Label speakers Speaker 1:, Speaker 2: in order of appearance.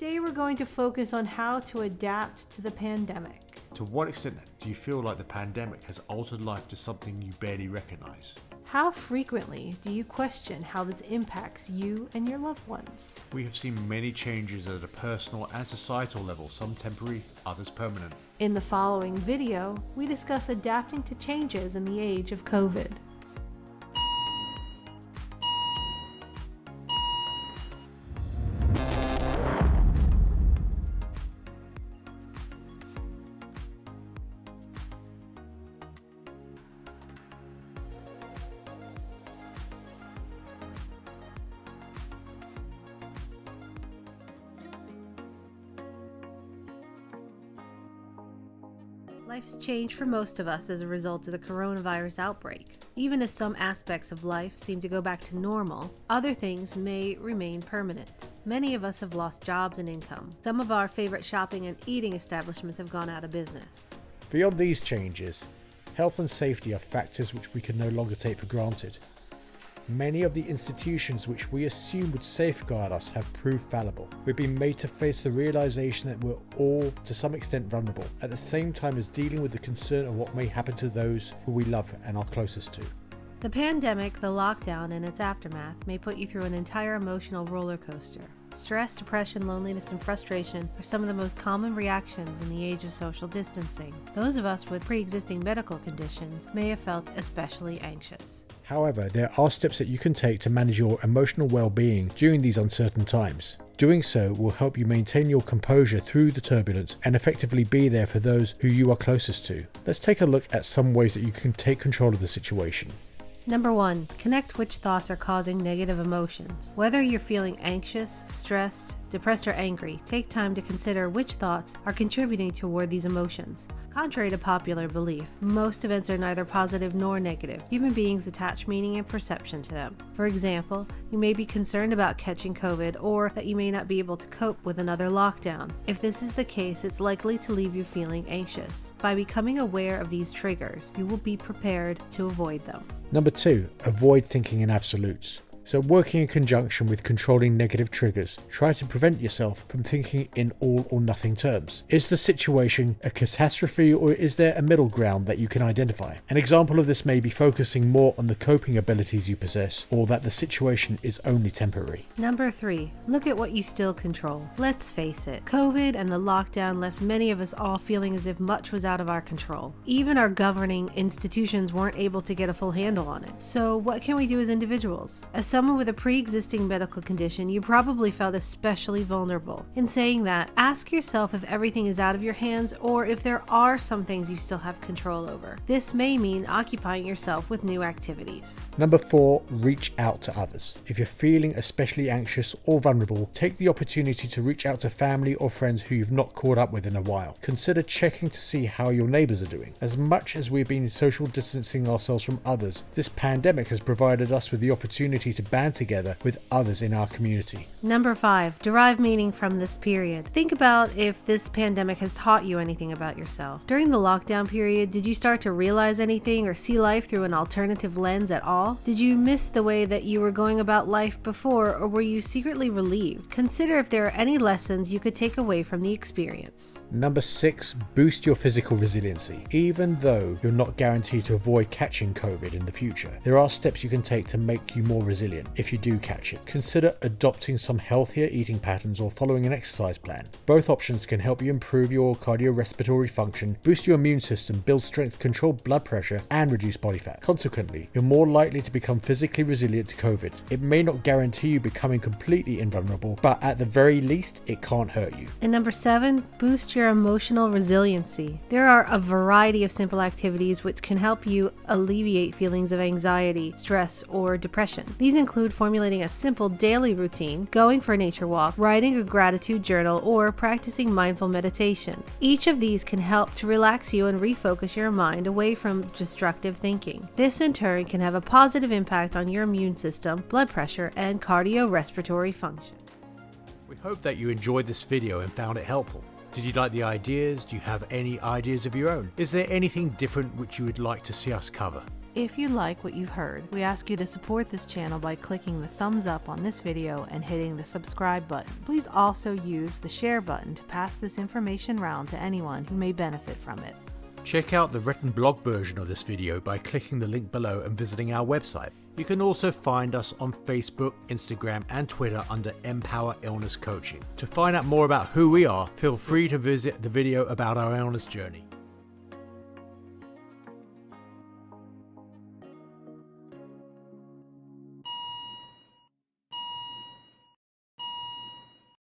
Speaker 1: Today we're going to focus on how to adapt to the pandemic.
Speaker 2: To what extent do you feel like the pandemic has altered life to something you barely recognize?
Speaker 1: How frequently do you question how this impacts you and your loved ones?
Speaker 2: We have seen many changes at a personal and societal level, some temporary, others permanent.
Speaker 1: In the following video, we discuss adapting to changes in the age of COVID. Life's changed for most of us as a result of the coronavirus outbreak. Even as some aspects of life seem to go back to normal, other things may remain permanent. Many of us have lost jobs and income. Some of our favorite shopping and eating establishments have gone out of business.
Speaker 3: Beyond these changes, health and safety are factors which we can no longer take for granted. Many of the institutions which we assume would safeguard us have proved fallible. We've been made to face the realization that we're all, to some extent, vulnerable, at the same time as dealing with the concern of what may happen to those who we love and are closest to.
Speaker 1: The pandemic, the lockdown, and its aftermath may put you through an entire emotional roller coaster. Stress, depression, loneliness, and frustration are some of the most common reactions in the age of social distancing. Those of us with pre-existing medical conditions may have felt especially anxious.
Speaker 3: However, there are steps that you can take to manage your emotional well-being during these uncertain times. Doing so will help you maintain your composure through the turbulence and effectively be there for those who you are closest to. Let's take a look at some ways that you can take control of the situation.
Speaker 1: Number 1. Connect which thoughts are causing negative emotions. Whether you're feeling anxious, stressed, depressed, or angry, take time to consider which thoughts are contributing toward these emotions. Contrary to popular belief, most events are neither positive nor negative. Human beings attach meaning and perception to them. For example, you may be concerned about catching COVID or that you may not be able to cope with another lockdown. If this is the case, it's likely to leave you feeling anxious. By becoming aware of these triggers, you will be prepared to avoid them.
Speaker 3: Number 2. Avoid thinking in absolutes. So working in conjunction with controlling negative triggers, try to prevent yourself from thinking in all or nothing terms. Is the situation a catastrophe, or is there a middle ground that you can identify? An example of this may be focusing more on the coping abilities you possess, or that the situation is only temporary.
Speaker 1: Number 3. Look at what you still control. Let's face it, COVID and the lockdown left many of us all feeling as if much was out of our control. Even our governing institutions weren't able to get a full handle on it. So what can we do as individuals? As someone with a pre-existing medical condition, you probably felt especially vulnerable. In saying that, ask yourself if everything is out of your hands or if there are some things you still have control over. This may mean occupying yourself with new activities.
Speaker 3: Number 4, reach out to others. If you're feeling especially anxious or vulnerable, take the opportunity to reach out to family or friends who you've not caught up with in a while. Consider checking to see how your neighbors are doing. As much as we've been social distancing ourselves from others, this pandemic has provided us with the opportunity to band together with others in our community.
Speaker 1: Number 5. Derive meaning from this period. Think about if this pandemic has taught you anything about yourself. During the lockdown period, did you start to realize anything or see life through an alternative lens at all? Did you miss the way that you were going about life before, or were you secretly relieved? Consider if there are any lessons you could take away from the experience.
Speaker 3: Number 6, boost your physical resiliency. Even though you're not guaranteed to avoid catching COVID in the future, there are steps you can take to make you more resilient if you do catch it. Consider adopting some healthier eating patterns or following an exercise plan. Both options can help you improve your cardiorespiratory function, boost your immune system, build strength, control blood pressure, and reduce body fat. Consequently, you're more likely to become physically resilient to COVID. It may not guarantee you becoming completely invulnerable, but at the very least, it can't hurt you.
Speaker 1: And number 7, boost your emotional resiliency. There are a variety of simple activities which can help you alleviate feelings of anxiety, stress, or depression. These include formulating a simple daily routine, going for a nature walk, writing a gratitude journal, or practicing mindful meditation. Each of these can help to relax you and refocus your mind away from destructive thinking. This in turn can have a positive impact on your immune system, blood pressure, and cardiorespiratory function.
Speaker 2: We hope that you enjoyed this video and found it helpful. Did you like the ideas? Do you have any ideas of your own? Is there anything different which you would like to see us cover?
Speaker 1: If you like what you've heard, we ask you to support this channel by clicking the thumbs up on this video and hitting the subscribe button. Please also use the share button to pass this information around to anyone who may benefit from it.
Speaker 2: Check out the written blog version of this video by clicking the link below and visiting our website. You can also find us on Facebook, Instagram and Twitter under Empower Illness Coaching. To find out more about who we are, feel free to visit the video about our illness journey.